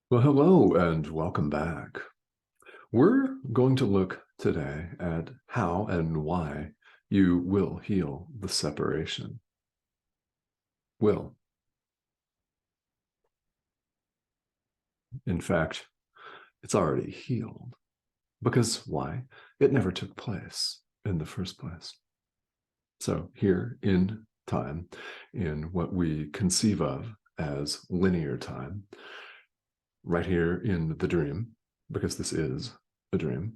Well, hello and welcome back. We're going to look today at how and why you will heal the separation. Will. In fact, it's already healed. Because why? It never took place in the first place. So here in time, in what we conceive of as linear time, right here in the dream, because this is a dream,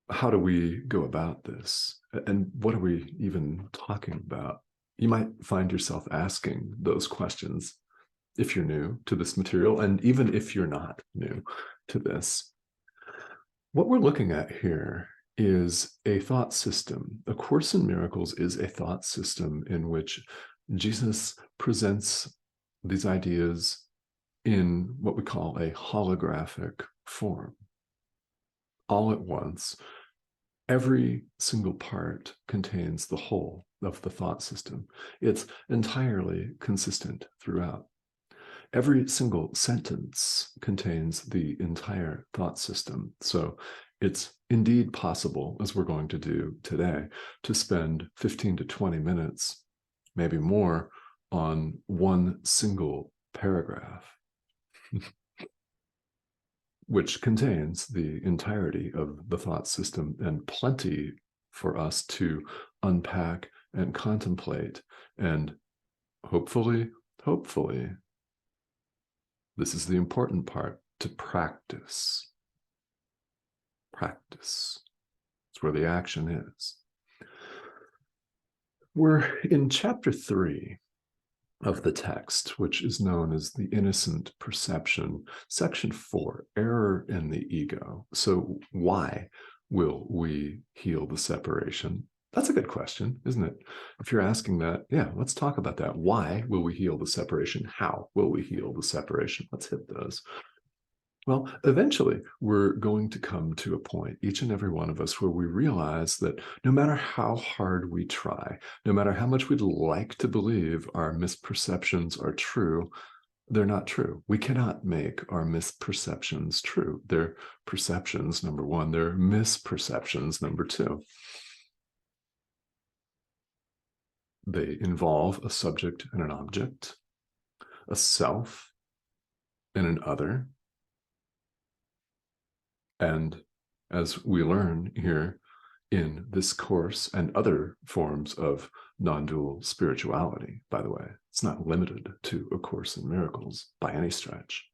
how do we go about this? And what are we even talking about? You might find yourself asking those questions if you're new to this material, and even if you're not new to this. What we're looking at here is a thought system. A Course in Miracles is a thought system in which Jesus presents these ideas in what we call a holographic form. All at once, every single part contains the whole of the thought system. It's entirely consistent throughout. Every single sentence contains the entire thought system. So it's indeed possible, as we're going to do today, to spend 15 to 20 minutes, maybe more, on one single paragraph, which contains the entirety of the thought system and plenty for us to unpack and contemplate. And hopefully, this is the important part, to practice. Practice. It's where the action is. We're in chapter 3 of the text, which is known as the innocent perception, section 4, error in the ego. So why will we heal the separation? That's a good question, isn't it? If you're asking that, yeah, let's talk about that. Why will we heal the separation? How will we heal the separation? Let's hit those. Well, eventually, we're going to come to a point, each and every one of us, where we realize that no matter how hard we try, no matter how much we'd like to believe our misperceptions are true, they're not true. We cannot make our misperceptions true. They're perceptions, number one. They're misperceptions, number two. They involve a subject and an object, a self and an other. And as we learn here in this course and other forms of non-dual spirituality, by the way, it's not limited to A Course in Miracles by any stretch.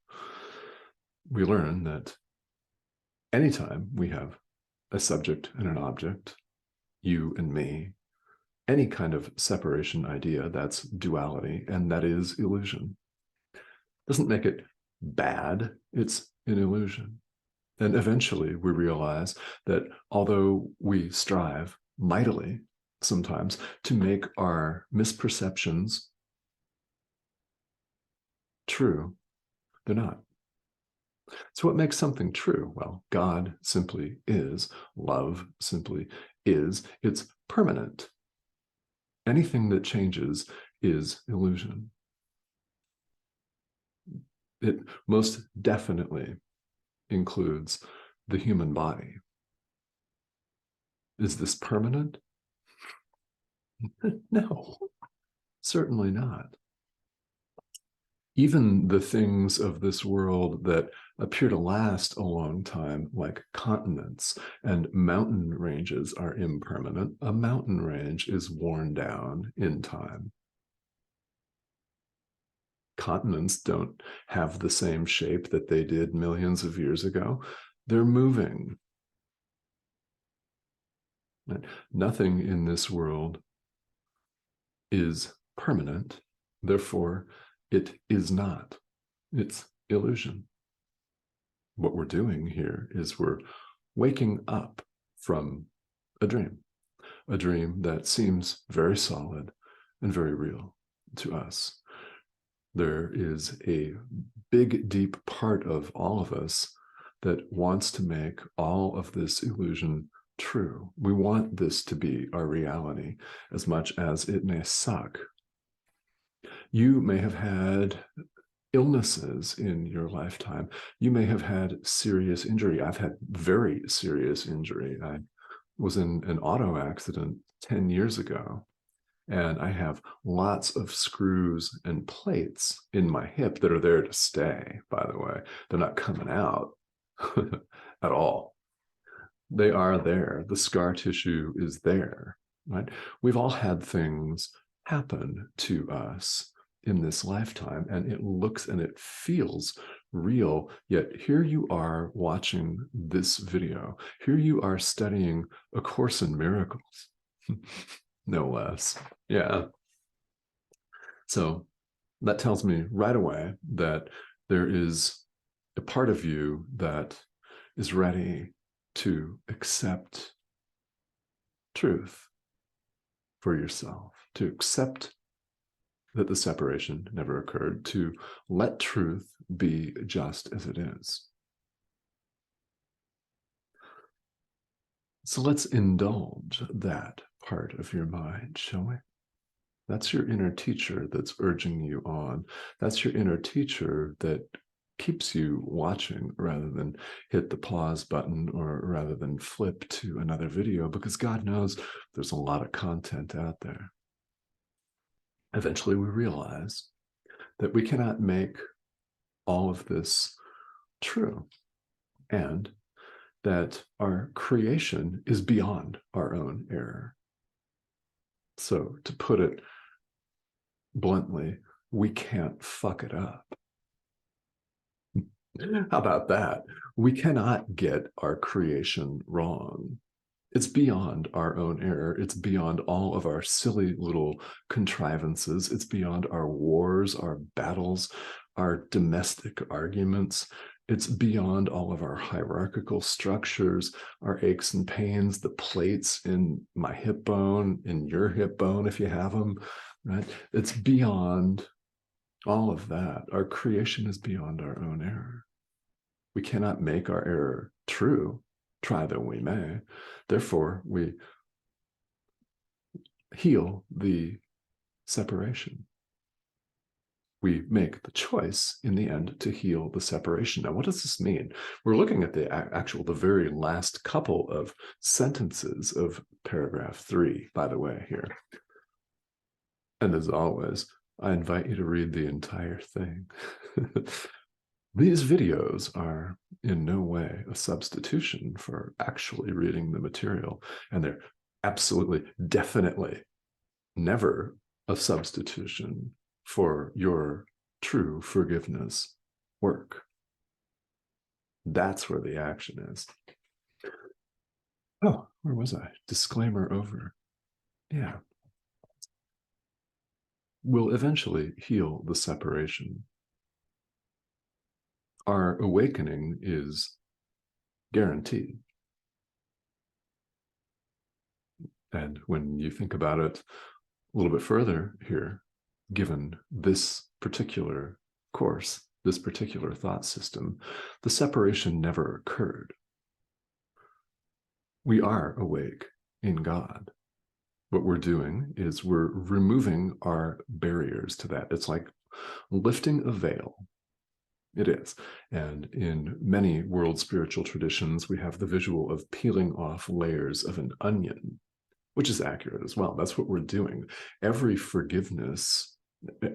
We learn that anytime we have a subject and an object, you and me, any kind of separation idea, that's duality, and that is illusion. Doesn't make it bad, it's an illusion. And eventually we realize that although we strive mightily sometimes to make our misperceptions true, they're not. So what makes something true? Well, God simply is. Love simply is. It's permanent. Anything that changes is illusion. It most definitely includes the human body. Is this permanent? No, certainly not. Even the things of this world that appear to last a long time, like continents and mountain ranges, are impermanent. A mountain range is worn down in time. Continents don't have the same shape that they did millions of years ago. They're moving. Nothing in this world is permanent. Therefore, it is not. It's illusion. What we're doing here is we're waking up from a dream that seems very solid and very real to us. There is a big, deep part of all of us that wants to make all of this illusion true. We want this to be our reality, as much as it may suck. You may have had illnesses in your lifetime. You may have had serious injury. I've had very serious injury. I was in an auto accident 10 years ago, and I have lots of screws and plates in my hip that are there to stay, by the way. They're not coming out at all. They are there. The scar tissue is there, right? We've all had things happen to us in this lifetime, and it looks and it feels real. Yet here you are watching this video. Here you are studying A Course in Miracles, no less. Yeah. So that tells me right away that there is a part of you that is ready to accept truth for yourself, to accept that the separation never occurred, to let truth be just as it is. So let's indulge that part of your mind, shall we? That's your inner teacher that's urging you on. That's your inner teacher that keeps you watching rather than hit the pause button or rather than flip to another video, because God knows there's a lot of content out there. Eventually we realize that we cannot make all of this true, and that our creation is beyond our own error. So to put it bluntly, we can't fuck it up. How about that? We cannot get our creation wrong. It's beyond our own error. It's beyond all of our silly little contrivances. It's beyond our wars, our battles, our domestic arguments. It's beyond all of our hierarchical structures, our aches and pains, the plates in my hip bone, in your hip bone, if you have them, right? It's beyond all of that. Our creation is beyond our own error. We cannot make our error true, try though we may. Therefore, we heal the separation. We make the choice in the end to heal the separation. Now, what does this mean? We're looking at the very last couple of sentences of paragraph 3, by the way, here. And as always, I invite you to read the entire thing. These videos are in no way a substitution for actually reading the material, and they're absolutely, definitely never a substitution for your true forgiveness work. That's where the action is. Oh, where was I? Disclaimer over. Yeah. We'll eventually heal the separation. Our awakening is guaranteed. And when you think about it a little bit further here, given this particular course, this particular thought system, the separation never occurred. We are awake in God. What we're doing is we're removing our barriers to that. It's like lifting a veil. It is. And in many world spiritual traditions, we have the visual of peeling off layers of an onion, which is accurate as well. That's what we're doing. Every forgiveness,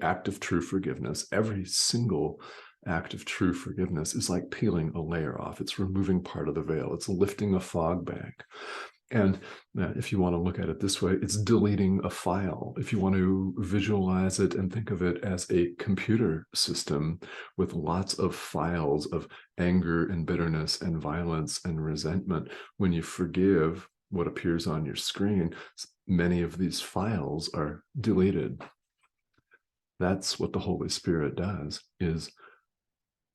act of true forgiveness, every single act of true forgiveness is like peeling a layer off. It's removing part of the veil. It's lifting a fog bank. And if you want to look at it this way, it's deleting a file. If you want to visualize it and think of it as a computer system with lots of files of anger and bitterness and violence and resentment, when you forgive what appears on your screen, many of these files are deleted. That's what the Holy Spirit does, is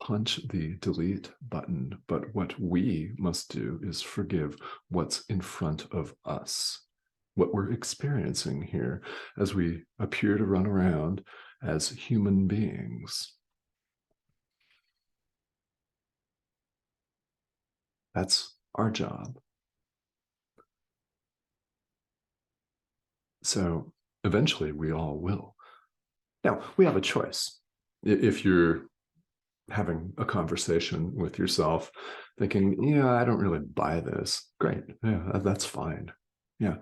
punch the delete button. But what we must do is forgive what's in front of us, what we're experiencing here as we appear to run around as human beings. That's our job. So eventually we all will. Now, we have a choice. If you're having a conversation with yourself, thinking, yeah, I don't really buy this, great. Yeah, that's fine. Yeah.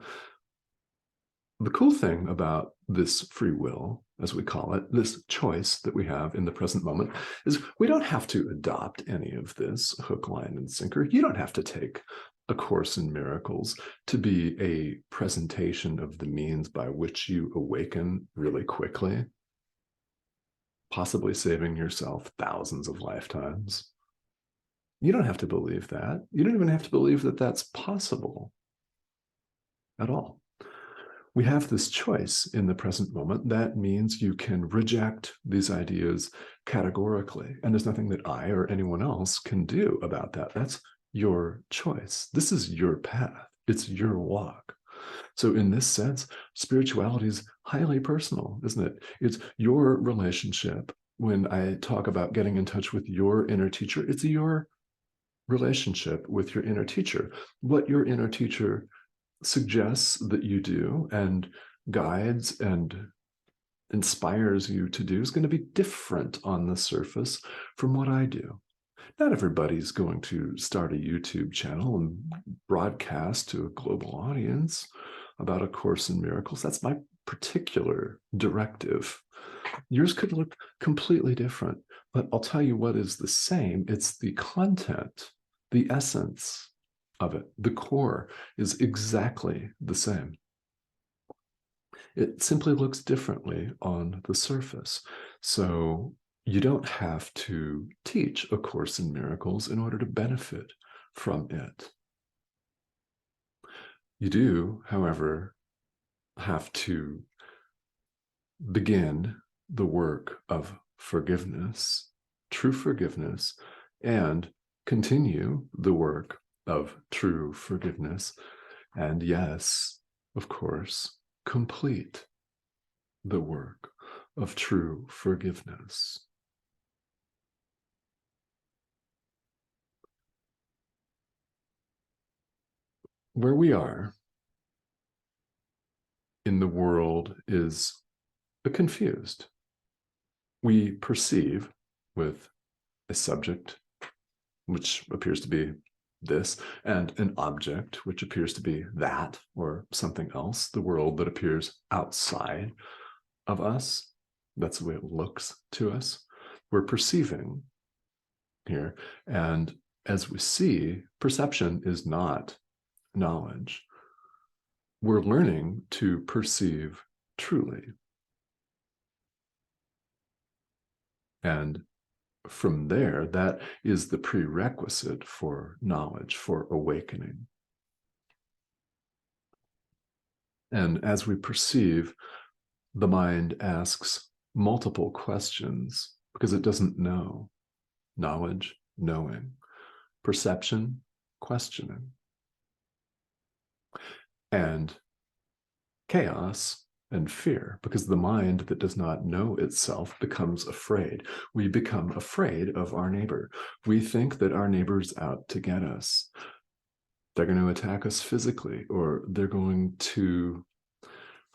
The cool thing about this free will, as we call it, this choice that we have in the present moment, is we don't have to adopt any of this hook, line, and sinker. You don't have to take A Course in Miracles to be a presentation of the means by which you awaken really quickly, possibly saving yourself thousands of lifetimes. You don't have to believe that. You don't even have to believe that that's possible at all. We have this choice in the present moment. That means you can reject these ideas categorically. And there's nothing that I or anyone else can do about that. That's your choice. This is your path. It's your walk. So in this sense, spirituality is highly personal, isn't it? It's your relationship. When I talk about getting in touch with your inner teacher, it's your relationship with your inner teacher. What your inner teacher suggests that you do and guides and inspires you to do is going to be different on the surface from what I do. Not everybody's going to start a YouTube channel and broadcast to a global audience about A Course in Miracles. That's my particular directive. Yours could look completely different, but I'll tell you what is the same. It's the content, the essence of it. The core is exactly the same. It simply looks differently on the surface. So you don't have to teach A Course in Miracles in order to benefit from it. You do, however, have to begin the work of forgiveness, true forgiveness, and continue the work of true forgiveness. And yes, of course, complete the work of true forgiveness. Where we are in the world is confused. We perceive with a subject, which appears to be this, and an object, which appears to be that or something else, the world that appears outside of us. That's the way it looks to us. We're perceiving here. And as we see, perception is not knowledge. We're learning to perceive truly. And from there, that is the prerequisite for knowledge, for awakening. And as we perceive, the mind asks multiple questions because it doesn't know. Knowledge, knowing. Perception, questioning. And chaos and fear, because the mind that does not know itself becomes afraid. We become afraid of our neighbor. We think that our neighbor's out to get us. They're going to attack us physically, or they're going to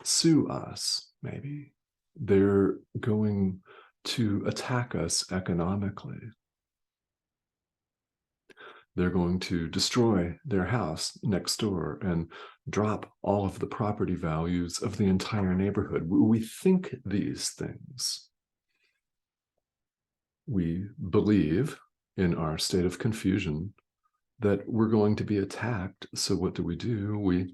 sue us, maybe. They're going to attack us economically. They're going to destroy their house next door and drop all of the property values of the entire neighborhood. We think these things. We believe in our state of confusion that we're going to be attacked. So what do? We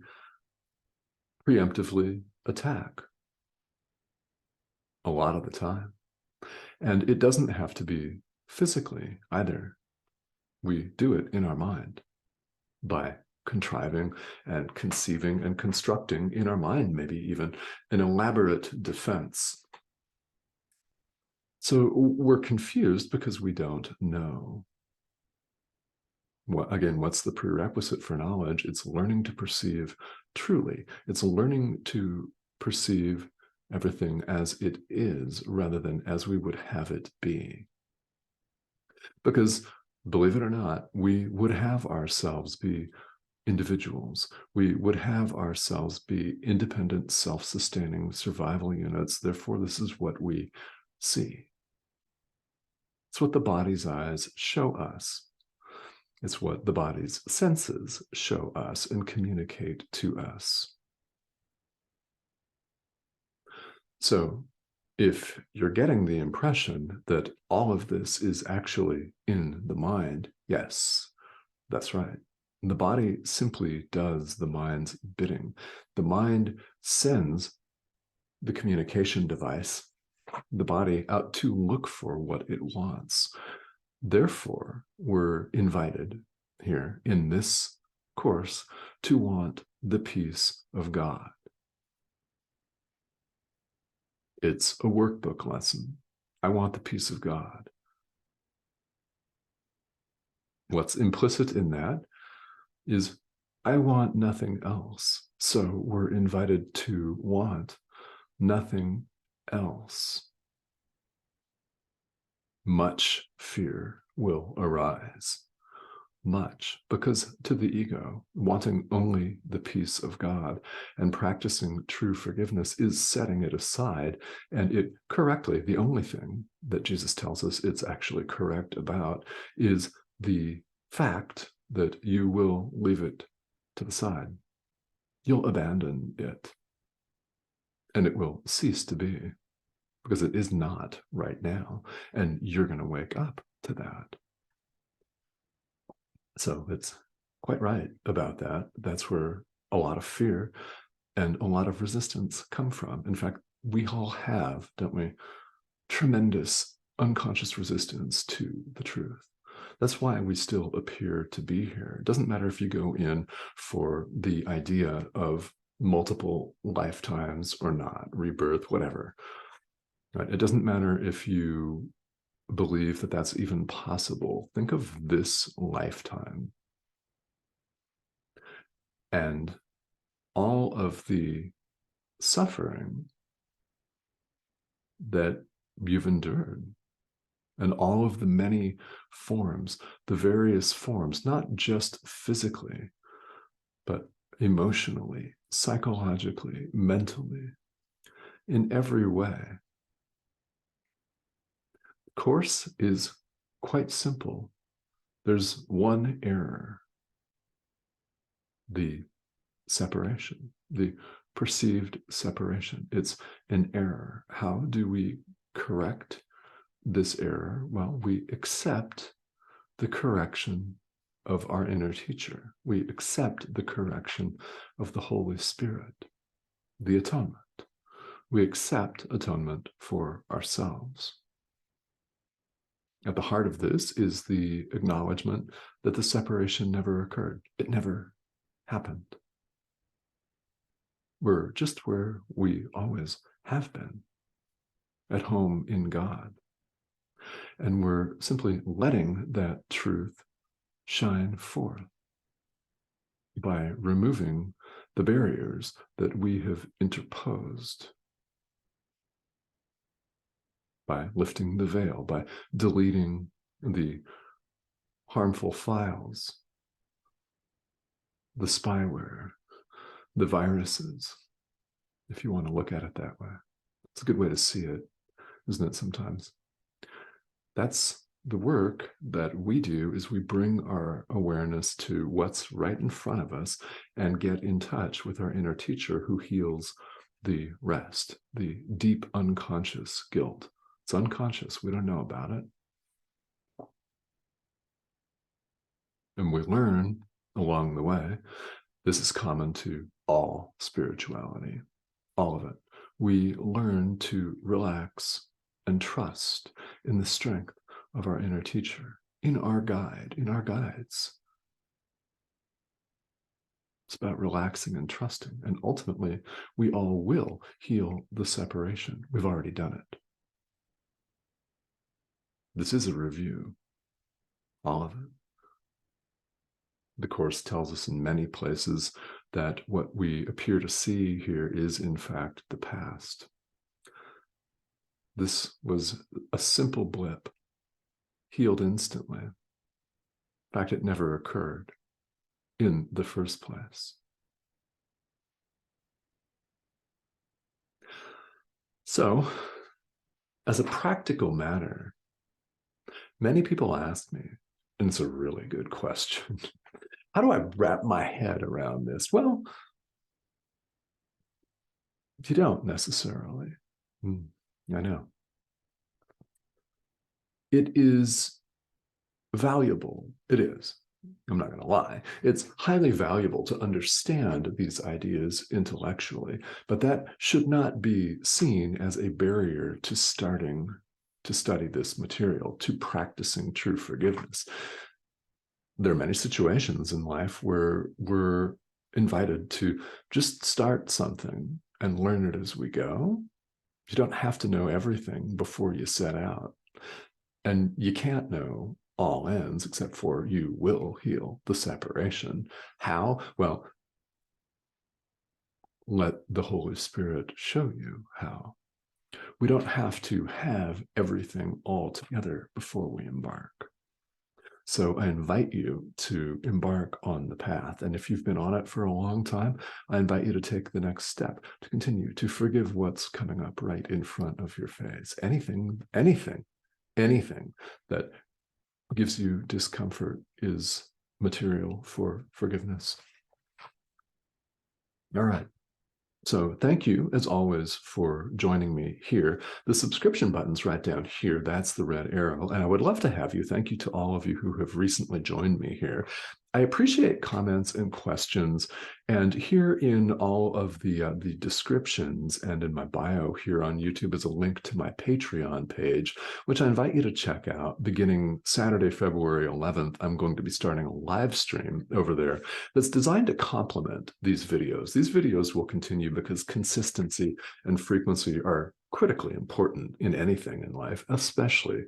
preemptively attack a lot of the time. And it doesn't have to be physically either. We do it in our mind by contriving and conceiving and constructing in our mind, maybe even an elaborate defense. So we're confused because we don't know. Again, what's the prerequisite for knowledge? It's learning to perceive truly. It's learning to perceive everything as it is rather than as we would have it be. Because, believe it or not, we would have ourselves be individuals. We would have ourselves be independent, self-sustaining survival units. Therefore, this is what we see. It's what the body's eyes show us. It's what the body's senses show us and communicate to us. So if you're getting the impression that all of this is actually in the mind, yes, that's right. The body simply does the mind's bidding. The mind sends the communication device, the body, out to look for what it wants. Therefore, we're invited here in this course to want the peace of God. It's a workbook lesson. I want the peace of God. What's implicit in that is I want nothing else. So we're invited to want nothing else. Much fear will arise. Much, because to the ego, wanting only the peace of God and practicing true forgiveness is setting it aside, and it correctly, the only thing that Jesus tells us it's actually correct about is the fact that you will leave it to the side. You'll abandon it, and it will cease to be, because it is not right now, and you're going to wake up to that. So it's quite right about that. That's where a lot of fear and a lot of resistance come from. In fact, we all have, don't we, tremendous unconscious resistance to the truth. That's why we still appear to be here. It doesn't matter if you go in for the idea of multiple lifetimes or not, rebirth, whatever. Right? It doesn't matter if you believe that that's even possible. Think of this lifetime and all of the suffering that you've endured and all of the many forms, the various forms, not just physically, but emotionally, psychologically, mentally, in every way. The course is quite simple. There's one error, the separation, the perceived separation. It's an error. How do we correct this error? Well, we accept the correction of our inner teacher. We accept the correction of the Holy Spirit, the atonement. We accept atonement for ourselves. At the heart of this is the acknowledgement that the separation never occurred. It never happened. We're just where we always have been, at home in God. And we're simply letting that truth shine forth by removing the barriers that we have interposed, by lifting the veil, by deleting the harmful files, the spyware, the viruses, if you want to look at it that way. It's a good way to see it, isn't it, sometimes? That's the work that we do, is we bring our awareness to what's right in front of us and get in touch with our inner teacher who heals the rest, the deep unconscious guilt. It's unconscious. We don't know about it. And we learn along the way. This is common to all spirituality, all of it. We learn to relax and trust in the strength of our inner teacher, in our guide, in our guides. It's about relaxing and trusting. And ultimately, we all will heal the separation. We've already done it. This is a review, all of it. The Course tells us in many places that what we appear to see here is, in fact, the past. This was a simple blip, healed instantly. In fact, it never occurred in the first place. So, as a practical matter, Many people ask me, and it's a really good question, how do I wrap my head around this? Well, you don't necessarily. I know. It is valuable. It is. I'm not going to lie. It's highly valuable to understand these ideas intellectually, but that should not be seen as a barrier to starting to study this material, to practicing true forgiveness. There are many situations in life where we're invited to just start something and learn it as we go. You don't have to know everything before you set out. And you can't know all ends except for you will heal the separation. How? Well, let the Holy Spirit show you how. We don't have to have everything all together before we embark. So I invite you to embark on the path. And if you've been on it for a long time, I invite you to take the next step, to continue to forgive what's coming up right in front of your face. Anything that gives you discomfort is material for forgiveness. All right. So thank you, as always, for joining me here. The subscription button's right down here. That's the red arrow. And I would love to have you. Thank you to all of you who have recently joined me here. I appreciate comments and questions. And here in all of the descriptions and in my bio here on YouTube is a link to my Patreon page, which I invite you to check out. Beginning Saturday, February 11th, I'm going to be starting a live stream over there that's designed to complement these videos. These videos will continue because consistency and frequency are critically important in anything in life, especially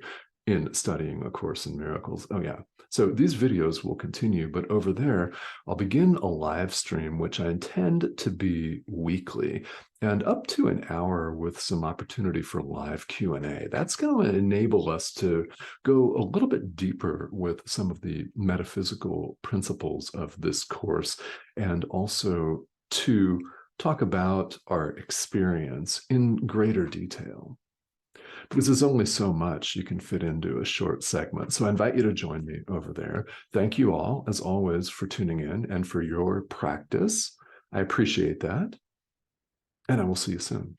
in studying A Course in Miracles. Oh yeah. So these videos will continue, but over there, I'll begin a live stream, which I intend to be weekly and up to an hour with some opportunity for live Q&A. That's going to enable us to go a little bit deeper with some of the metaphysical principles of this course, and also to talk about our experience in greater detail, because there's only so much you can fit into a short segment. So I invite you to join me over there. Thank you all, as always, for tuning in and for your practice. I appreciate that. And I will see you soon.